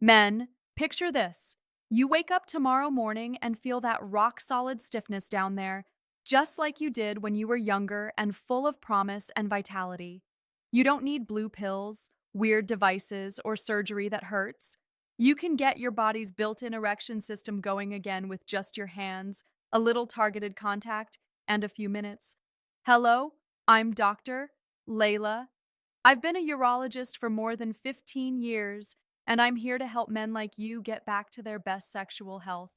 Men, picture this. You wake up tomorrow morning and feel that rock solid stiffness down there, just like you did when you were younger and full of promise and vitality. You don't need blue pills, weird devices, or surgery that hurts. You can get your body's built in erection system going again with just your hands, a little targeted contact, and a few minutes. Hello, I'm Dr. Leila. I've been a urologist for more than 15 years, and I'm here to help men like you get back to their best sexual health.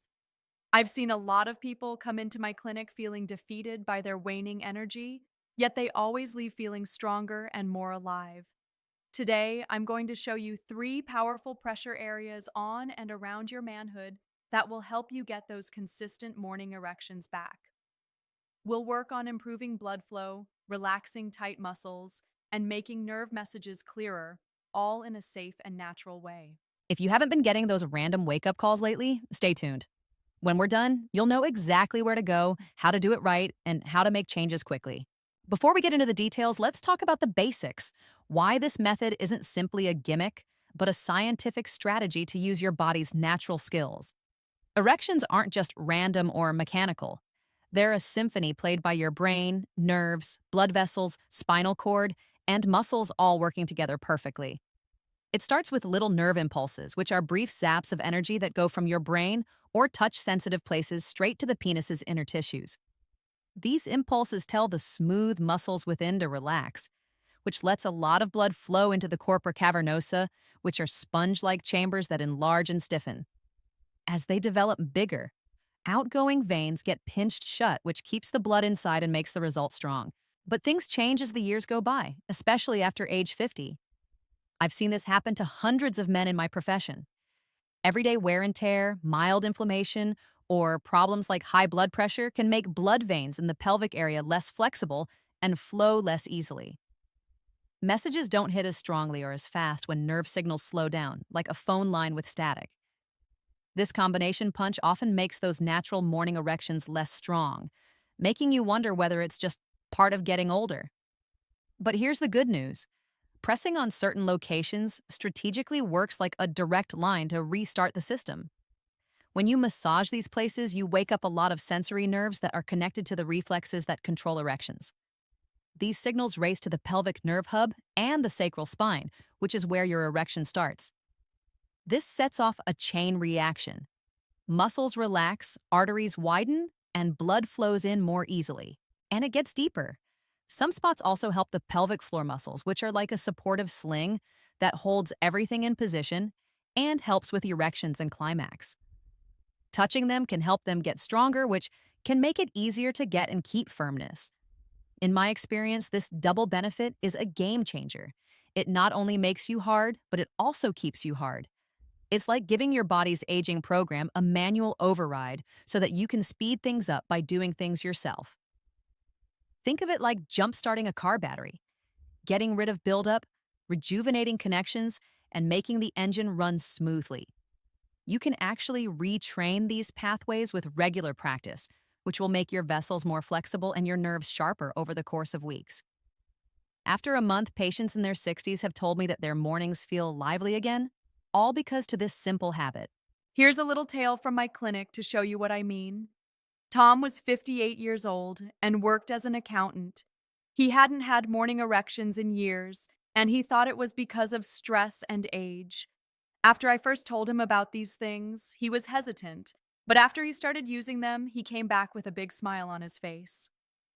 I've seen a lot of people come into my clinic feeling defeated by their waning energy, yet they always leave feeling stronger and more alive. Today, I'm going to show you three powerful pressure areas on and around your manhood that will help you get those consistent morning erections back. We'll work on improving blood flow, relaxing tight muscles, and making nerve messages clearer, all in a safe and natural way. If you haven't been getting those random wake-up calls lately, stay tuned. When we're done, you'll know exactly where to go, how to do it right, and how to make changes quickly. Before we get into the details, let's talk about the basics. Why this method isn't simply a gimmick, but a scientific strategy to use your body's natural skills. Erections aren't just random or mechanical. They're a symphony played by your brain, nerves, blood vessels, spinal cord, and muscles all working together perfectly. It starts with little nerve impulses, which are brief zaps of energy that go from your brain or touch-sensitive places straight to the penis's inner tissues. These impulses tell the smooth muscles within to relax, which lets a lot of blood flow into the corpora cavernosa, which are sponge-like chambers that enlarge and stiffen. As they develop bigger, outgoing veins get pinched shut, which keeps the blood inside and makes the result strong. But things change as the years go by, especially after age 50. I've seen this happen to hundreds of men in my profession. Everyday wear and tear, mild inflammation, or problems like high blood pressure can make blood veins in the pelvic area less flexible and flow less easily. Messages don't hit as strongly or as fast when nerve signals slow down, like a phone line with static. This combination punch often makes those natural morning erections less strong, making you wonder whether it's just part of getting older. But here's the good news. Pressing on certain locations strategically works like a direct line to restart the system. When you massage these places, you wake up a lot of sensory nerves that are connected to the reflexes that control erections. These signals race to the pelvic nerve hub and the sacral spine, which is where your erection starts. This sets off a chain reaction. Muscles relax, arteries widen, and blood flows in more easily. And it gets deeper. Some spots also help the pelvic floor muscles, which are like a supportive sling that holds everything in position and helps with erections and climax. Touching them can help them get stronger, which can make it easier to get and keep firmness. In my experience, this double benefit is a game changer. It not only makes you hard, but it also keeps you hard. It's like giving your body's aging program a manual override so that you can speed things up by doing things yourself. Think of it like jump-starting a car battery, getting rid of buildup, rejuvenating connections, and making the engine run smoothly. You can actually retrain these pathways with regular practice, which will make your vessels more flexible and your nerves sharper over the course of weeks. After a month, patients in their 60s have told me that their mornings feel lively again, all because to this simple habit. Here's a little tale from my clinic to show you what I mean. Tom was 58 years old and worked as an accountant. He hadn't had morning erections in years, and he thought it was because of stress and age. After I first told him about these things, he was hesitant, but after he started using them, he came back with a big smile on his face.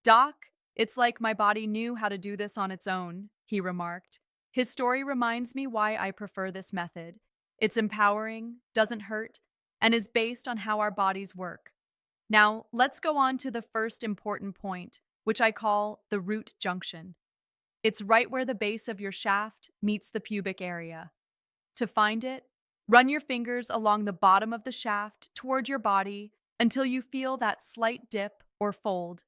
"Doc, it's like my body knew how to do this on its own," he remarked. His story reminds me why I prefer this method. It's empowering, doesn't hurt, and is based on how our bodies work. Now, let's go on to the first important point, which I call the root junction. It's right where the base of your shaft meets the pubic area. To find it, run your fingers along the bottom of the shaft toward your body until you feel that slight dip or fold.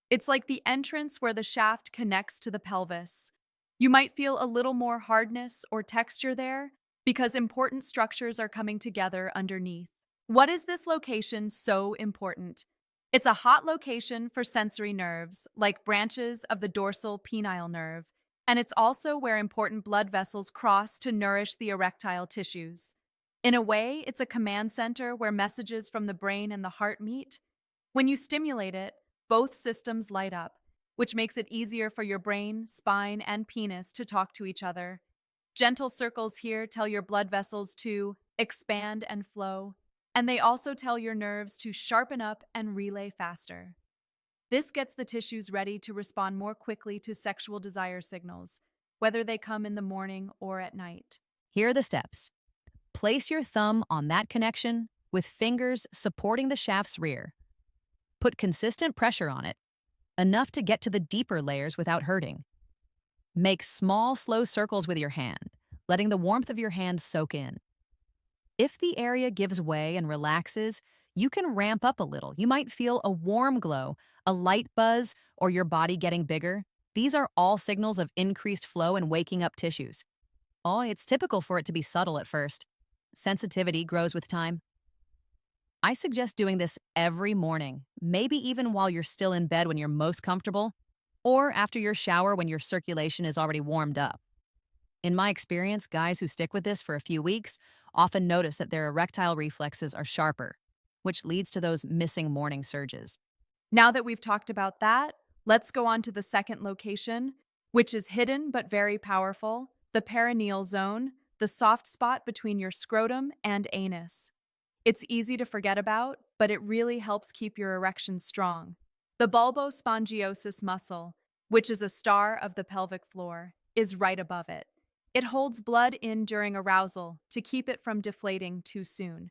It's like the entrance where the shaft connects to the pelvis. You might feel a little more hardness or texture there because important structures are coming together underneath. What is this location so important? It's a hot location for sensory nerves, like branches of the dorsal penile nerve, and it's also where important blood vessels cross to nourish the erectile tissues. In a way, it's a command center where messages from the brain and the heart meet. When you stimulate it, both systems light up, which makes it easier for your brain, spine, and penis to talk to each other. Gentle circles here tell your blood vessels to expand and flow, and they also tell your nerves to sharpen up and relay faster. This gets the tissues ready to respond more quickly to sexual desire signals, whether they come in the morning or at night. Here are the steps. Place your thumb on that connection with fingers supporting the shaft's rear. Put consistent pressure on it, enough to get to the deeper layers without hurting. Make small, slow circles with your hand, letting the warmth of your hand soak in. If the area gives way and relaxes, you can ramp up a little. You might feel a warm glow, a light buzz, or your body getting bigger. These are all signals of increased flow and waking up tissues. Oh, it's typical for it to be subtle at first. Sensitivity grows with time. I suggest doing this every morning, maybe even while you're still in bed when you're most comfortable, or after your shower when your circulation is already warmed up. In my experience, guys who stick with this for a few weeks often notice that their erectile reflexes are sharper, which leads to those missing morning surges. Now that we've talked about that, let's go on to the second location, which is hidden but very powerful, the perineal zone, the soft spot between your scrotum and anus. It's easy to forget about, but it really helps keep your erection strong. The bulbospongiosus muscle, which is a star of the pelvic floor, is right above it. It holds blood in during arousal to keep it from deflating too soon.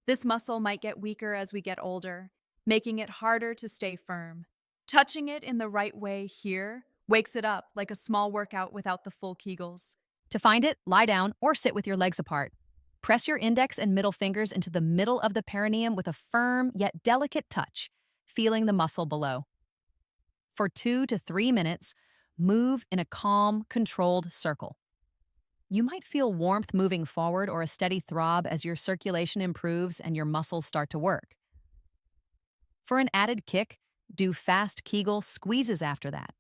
This muscle might get weaker as we get older, making it harder to stay firm. Touching it in the right way here wakes it up like a small workout without the full Kegels. To find it, lie down or sit with your legs apart. Press your index and middle fingers into the middle of the perineum with a firm yet delicate touch, feeling the muscle below. For 2 to 3 minutes, move in a calm, controlled circle. You might feel warmth moving forward or a steady throb as your circulation improves and your muscles start to work. For an added kick, do fast Kegel squeezes after that.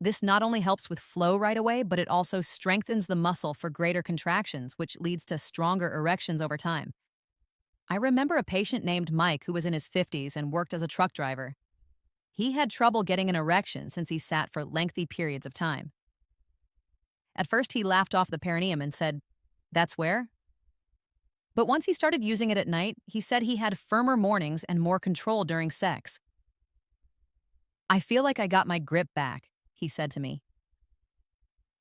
This not only helps with flow right away, but it also strengthens the muscle for greater contractions, which leads to stronger erections over time. I remember a patient named Mike who was in his 50s and worked as a truck driver. He had trouble getting an erection since he sat for lengthy periods of time. At first, he laughed off the perineum and said, "That's where?" But once he started using it at night, he said he had firmer mornings and more control during sex. "I feel like I got my grip back," he said to me.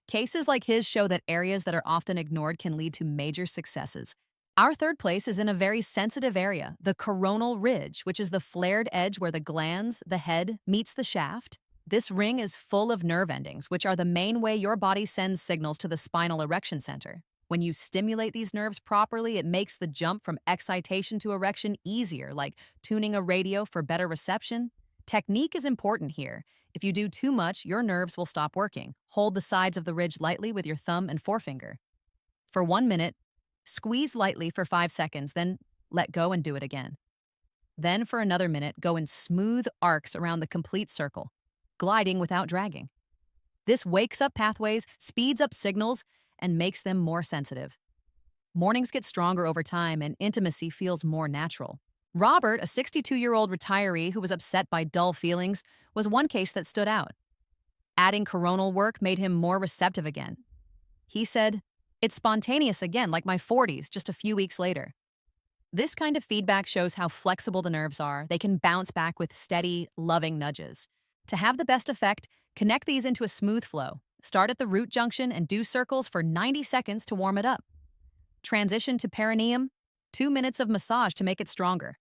Cases like his show that areas that are often ignored can lead to major successes. Our third place is in a very sensitive area, the coronal ridge, which is the flared edge where the glans, the head, meets the shaft. This ring is full of nerve endings, which are the main way your body sends signals to the spinal erection center. When you stimulate these nerves properly, it makes the jump from excitation to erection easier, like tuning a radio for better reception. Technique is important here. If you do too much, your nerves will stop working. Hold the sides of the ridge lightly with your thumb and forefinger. For 1 minute, squeeze lightly for 5 seconds, then let go and do it again. Then for another minute, go in smooth arcs around the complete circle, gliding without dragging. This wakes up pathways, speeds up signals, and makes them more sensitive. Mornings get stronger over time and intimacy feels more natural. Robert, a 62-year-old retiree who was upset by dull feelings, was one case that stood out. Adding coronal work made him more receptive again. He said, "It's spontaneous again, like my 40s, just a few weeks later." This kind of feedback shows how flexible the nerves are. They can bounce back with steady, loving nudges. To have the best effect, connect these into a smooth flow. Start at the root junction and do circles for 90 seconds to warm it up. Transition to perineum, 2 minutes of massage to make it stronger.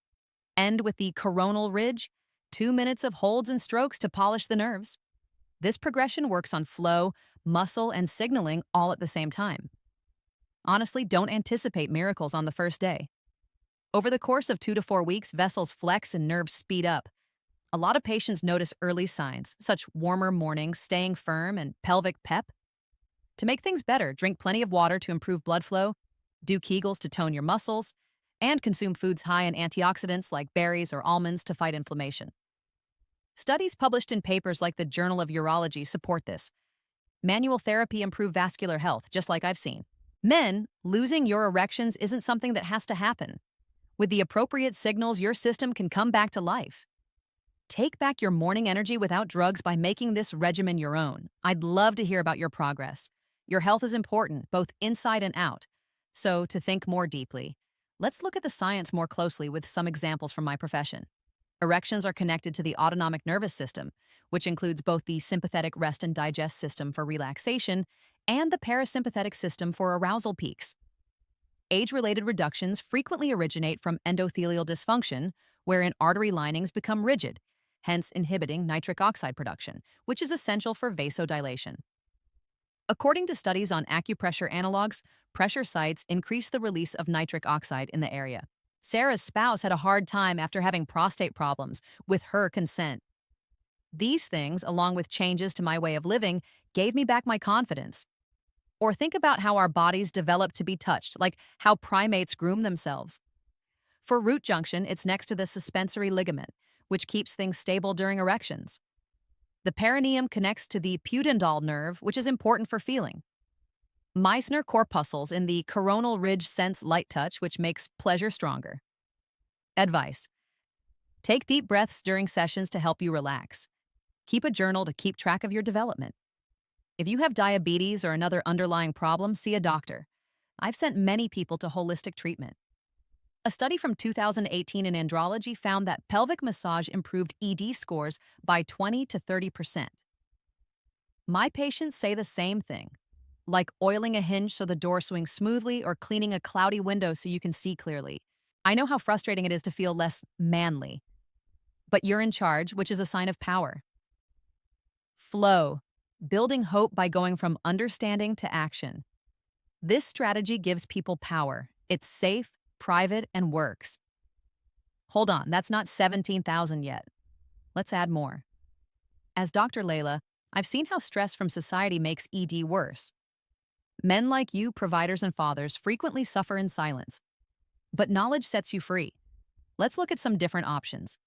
End with the coronal ridge, 2 minutes of holds and strokes to polish the nerves. This progression works on flow, muscle, and signaling all at the same time. Honestly, don't anticipate miracles on the first day. Over the course of 2 to 4 weeks, vessels flex and nerves speed up. A lot of patients notice early signs, such warmer mornings, staying firm, and pelvic pep. To make things better, drink plenty of water to improve blood flow, do Kegels to tone your muscles, and consume foods high in antioxidants like berries or almonds to fight inflammation. Studies published in papers like the Journal of Urology support this. Manual therapy improves vascular health, just like I've seen. Men, losing your erections isn't something that has to happen. With the appropriate signals, your system can come back to life. Take back your morning energy without drugs by making this regimen your own. I'd love to hear about your progress. Your health is important, both inside and out. So, to think more deeply, let's look at the science more closely with some examples from my profession. Erections are connected to the autonomic nervous system, which includes both the sympathetic rest and digest system for relaxation and the parasympathetic system for arousal peaks. Age-related reductions frequently originate from endothelial dysfunction, wherein artery linings become rigid, hence inhibiting nitric oxide production, which is essential for vasodilation. According to studies on acupressure analogs, pressure sites increase the release of nitric oxide in the area. Sarah's spouse had a hard time after having prostate problems, with her consent. These things, along with changes to my way of living, gave me back my confidence. Or think about how our bodies develop to be touched, like how primates groom themselves. For root junction, it's next to the suspensory ligament, which keeps things stable during erections. The perineum connects to the pudendal nerve, which is important for feeling. Meissner corpuscles in the coronal ridge sense light touch, which makes pleasure stronger. Advice: take deep breaths during sessions to help you relax. Keep a journal to keep track of your development. If you have diabetes or another underlying problem, see a doctor. I've sent many people to holistic treatment. A study from 2018 in andrology found that pelvic massage improved ED scores by 20 to 30%. My patients say the same thing, like oiling a hinge so the door swings smoothly or cleaning a cloudy window so you can see clearly. I know how frustrating it is to feel less manly, but you're in charge, which is a sign of power. Flow. Building hope by going from understanding to action. This strategy gives people power. It's safe, private, and works. Hold on, that's not 17,000 yet. Let's add more. As Dr. Leila, I've seen how stress from society makes ED worse. Men like you, providers and fathers, frequently suffer in silence. But knowledge sets you free. Let's look at some different options.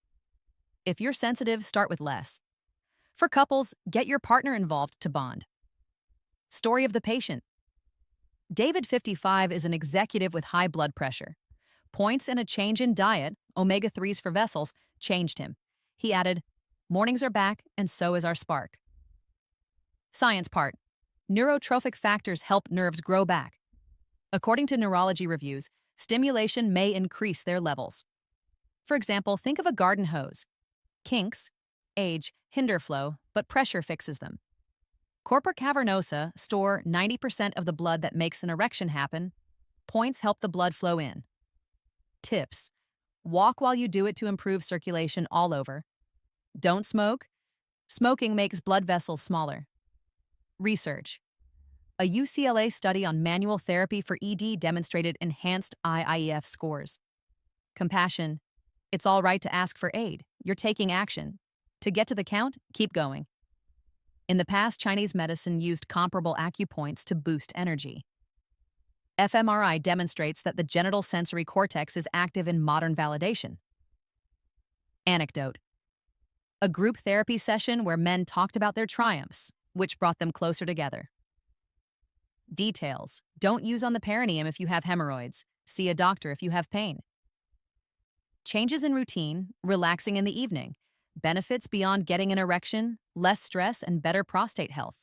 If you're sensitive, start with less. For couples, get your partner involved to bond. Story of the patient. David, 55, is an executive with high blood pressure. Points and a change in diet, omega-3s for vessels, changed him. He added, "Mornings are back, and so is our spark." Science part. Neurotrophic factors help nerves grow back. According to neurology reviews, stimulation may increase their levels. For example, think of a garden hose. Kinks, age, hinder flow, but pressure fixes them. Corpora cavernosa store 90% of the blood that makes an erection happen. Points help the blood flow in. Tips: walk while you do it to improve circulation all over. Don't smoke. Smoking makes blood vessels smaller. Research. A UCLA study on manual therapy for ED demonstrated enhanced IIEF scores. Compassion. It's all right to ask for aid. You're taking action. To get to the count, keep going. In the past, Chinese medicine used comparable acupoints to boost energy. fMRI demonstrates that the genital sensory cortex is active in modern validation. Anecdote. A group therapy session where men talked about their triumphs, which brought them closer together. Details. Don't use on the perineum if you have hemorrhoids. See a doctor if you have pain. Changes in routine, relaxing in the evening. Benefits beyond getting an erection, less stress, and better prostate health.